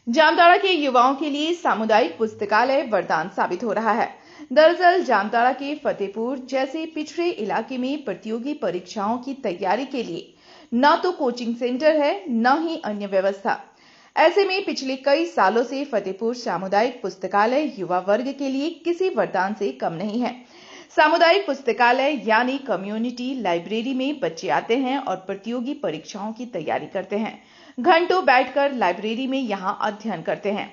जामताड़ा के युवाओं के लिए सामुदायिक पुस्तकालय वरदान साबित हो रहा है। दरअसल जामताड़ा के फतेहपुर जैसे पिछड़े इलाके में प्रतियोगी परीक्षाओं की तैयारी के लिए न तो कोचिंग सेंटर है, न ही अन्य व्यवस्था। ऐसे में पिछले कई सालों से फतेहपुर सामुदायिक पुस्तकालय युवा वर्ग के लिए किसी वरदान से कम नहीं है। सामुदायिक पुस्तकालय यानी कम्युनिटी लाइब्रेरी में बच्चे आते हैं और प्रतियोगी परीक्षाओं की तैयारी करते हैं। घंटों बैठकर लाइब्रेरी में यहां अध्ययन करते हैं।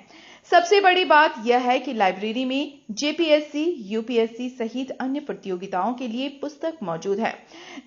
सबसे बड़ी बात यह है कि लाइब्रेरी में जेपीएससी, यूपीएससी सहित अन्य प्रतियोगिताओं के लिए पुस्तक मौजूद है।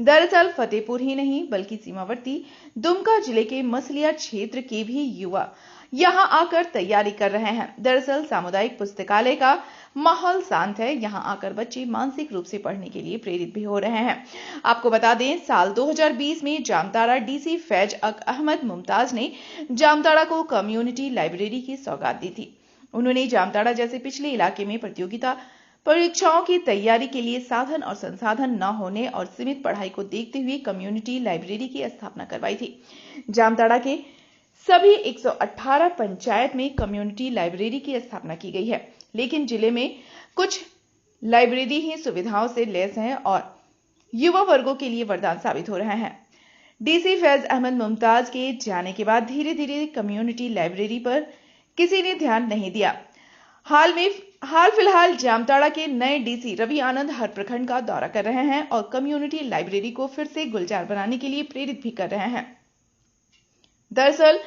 दरअसल फतेहपुर ही नहीं बल्कि सीमावर्ती दुमका जिले के मसलिया क्षेत्र के भी युवा यहां आकर तैयारी कर रहे हैं। दरअसल सामुदायिक पुस्तकालय का माहौल शांत है। यहां आकर बच्चे मानसिक रूप से पढ़ने के लिए प्रेरित भी हो रहे हैं। आपको बता दें, साल 2020 में जामताड़ा डीसी फैज अक अहमद मुमताज ने जामताड़ा को कम्युनिटी लाइब्रेरी की सौगात दी थी। उन्होंने जामताड़ा जैसे पिछले इलाके में प्रतियोगिता परीक्षाओं की तैयारी के लिए साधन और संसाधन न होने और सीमित पढ़ाई को देखते हुए कम्युनिटी लाइब्रेरी की स्थापना करवाई थी। जामताड़ा के सभी 118 पंचायत में कम्युनिटी लाइब्रेरी की स्थापना की गई है, लेकिन जिले में कुछ लाइब्रेरी ही सुविधाओं से लैस हैं और युवा वर्गों के लिए वरदान साबित हो रहे हैं। डीसी फैज अहमद मुमताज के जाने के बाद धीरे धीरे कम्युनिटी लाइब्रेरी पर किसी ने ध्यान नहीं दिया। हाल फिलहाल जामताड़ा के नए डीसी रवि आनंद हर प्रखंड का दौरा कर रहे हैं और कम्युनिटी लाइब्रेरी को फिर से गुलजार बनाने के लिए प्रेरित भी कर रहे हैं। दरअसल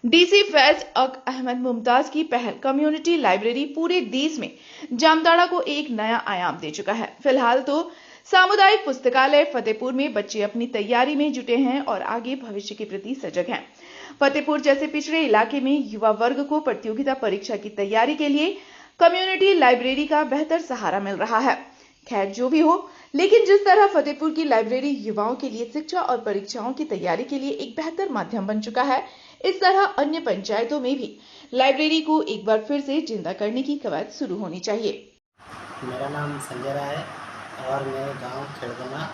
डीसी फैज अक अहमद मुमताज की पहल कम्युनिटी लाइब्रेरी पूरे देश में जामताड़ा को एक नया आयाम दे चुका है। फिलहाल तो सामुदायिक पुस्तकालय फतेहपुर में बच्चे अपनी तैयारी में जुटे हैं और आगे भविष्य के प्रति सजग हैं। फतेहपुर जैसे पिछड़े इलाके में युवा वर्ग को प्रतियोगिता परीक्षा की तैयारी के लिए कम्युनिटी लाइब्रेरी का बेहतर सहारा मिल रहा है। खैर जो भी हो, लेकिन जिस तरह फतेहपुर की लाइब्रेरी युवाओं के लिए शिक्षा और परीक्षाओं की तैयारी के लिए एक बेहतर माध्यम बन चुका है, इस तरह अन्य पंचायतों में भी लाइब्रेरी को एक बार फिर से जिंदा करने की कवायद शुरू होनी चाहिए। मेरा नाम संजय राय है और मेरे गांव खेड़गोना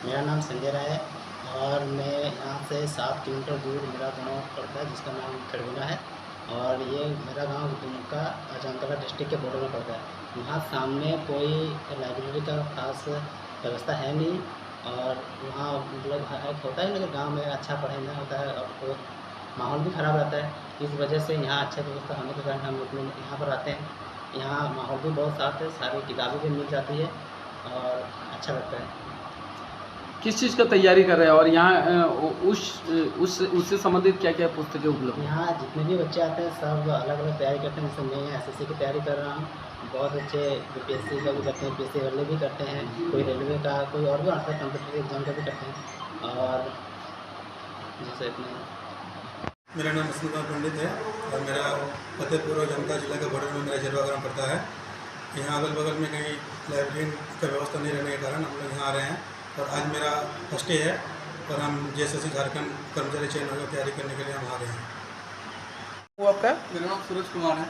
मेरा नाम संजय राय है और मैं यहाँ से 7 किलोमीटर दूर मेरा गांव पड़ता है जिसका नाम खेड़गोना है और ये मेरा गांव दुमका जामताड़ा डिस्ट्रिक्ट के बॉर्डर में पड़ता है। वहाँ सामने कोई लाइब्रेरी का खास व्यवस्था है नहीं और वहाँ मतलब होता है लेकिन गांव में अच्छा पढ़ाई नहीं होता है और तो माहौल भी ख़राब रहता है। इस वजह से यहाँ अच्छा व्यवस्था होने के कारण हम लोग यहाँ पर आते हैं। यहाँ माहौल भी बहुत साफ है, सारी किताबें भी मिल जाती है और अच्छा लगता है। किस चीज़ का तैयारी कर रहे हैं और यहाँ उससे संबंधित क्या क्या पुस्तकें उपलब्ध हैं? यहाँ जितने भी बच्चे आते हैं सब अलग अलग तैयारी करते हैं। जैसे मैं एसएससी की तैयारी कर रहा हूँ, बहुत बच्चे यूपीएससी का भी करते हैं, पीएससी वाले भी करते हैं, कोई रेलवे का, कोई और भी आता है, कॉम्पिटिटिव एग्जाम का भी करते हैं। और जैसे इतने मेरा नाम अस्मिता पंडित है और मेरा फतेहपुर और जामताड़ा जिला के बॉर्डर में मेरा जरवा ग्राम पड़ता है। यहाँ अगल बगल में कहीं लाइब्रेरी का व्यवस्था नहीं रहने के कारण हम लोग यहाँ आ रहे हैं और आज मेरा फर्स्ट डे है और हम जेएसएससी झारखंड कर्मचारी चयन की तैयारी करने के लिए हम आ रहे हैं। वो आपका? मेरा नाम सूरज कुमार है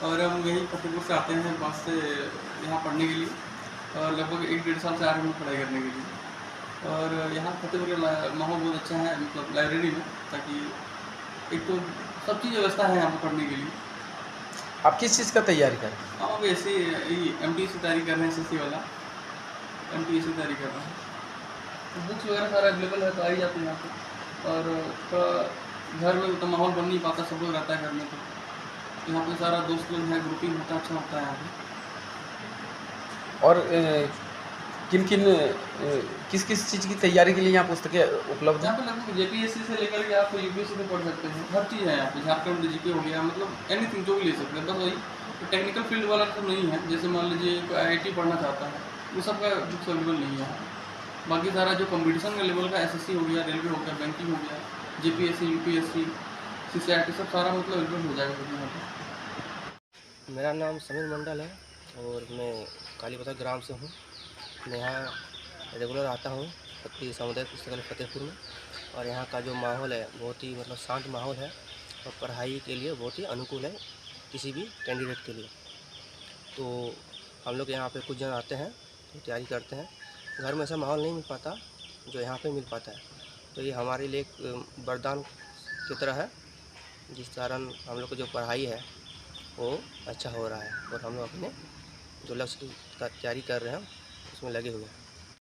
और हम यही फतेहपुर से आते हैं बस से यहाँ पढ़ने के लिए और लगभग 1-1.5 साल से आ रहे हैं पढ़ाई करने के लिए। और यहाँ फतेहपुर का माहौल बहुत अच्छा है, मतलब लाइब्रेरी में, ताकि एक तो सब चीज़ व्यवस्था है यहाँ पर पढ़ने के लिए। आप किस चीज़ का तैयारी कर रहे हैं? हम अब ऐसे एमटीएससी तैयारी कर रहे हैं, एसएससी वाला एमटीएससी तैयारी कर रहे हैं। तो बुक्स वगैरह सारा अवेलेबल है तो आ ही जाते हैं यहाँ पर। और थोड़ा घर में तो माहौल बन नहीं पाता, सब लोग रहता है घर में, तो यहाँ पे सारा दोस्त लोग हैं, ग्रुपिंग होता है, अच्छा होता है यहाँ पे। और किस किस चीज़ की तैयारी के लिए यहाँ पुस्तकें उपलब्ध हैं? यहाँ पे लगभग जेपीएससी से लेकर के आप यूपीएससी तक पढ़ सकते हैं, हर चीज़ है यहाँ पे। झारखंड जीके हो गया, मतलब एनीथिंग जो भी ले सकते हैं। बस वही टेक्निकल फील्ड वाला तो नहीं है, जैसे मान लीजिए कोई आईआईटी पढ़ना चाहता है वो सब का बुक्स अवेलेबल नहीं है। बाकी सारा जो कंपटीशन के लेवल का एसएससी हो गया, रेलवे हो गया, बैंकिंग हो गया, जेपीएससी, यूपीएससी, सीसीआईटी, सब सारा मतलब अवेलेबल हो जाएगा यहाँ पर। मेरा नाम समीर मंडल है और मैं कालीपत्थर ग्राम से हूँ। मैं यहाँ रेगुलर आता हूँ सामुदायिक पुस्तकालय फतेहपुर में और यहाँ का जो माहौल है बहुत ही मतलब शांत माहौल है और पढ़ाई के लिए बहुत ही अनुकूल है किसी भी कैंडिडेट के लिए। तो हम लोग यहाँ पे कुछ जन आते हैं तो तैयारी करते हैं। घर में ऐसा माहौल नहीं मिल पाता जो यहाँ पे मिल पाता है, तो ये हमारे लिए एक वरदान की तरह है, जिस कारण हम लोग की जो पढ़ाई है वो अच्छा हो रहा है और हम लोग अपने जो लक्ष्य का तैयारी कर रहे हैं उसमें लगे हुए हैं।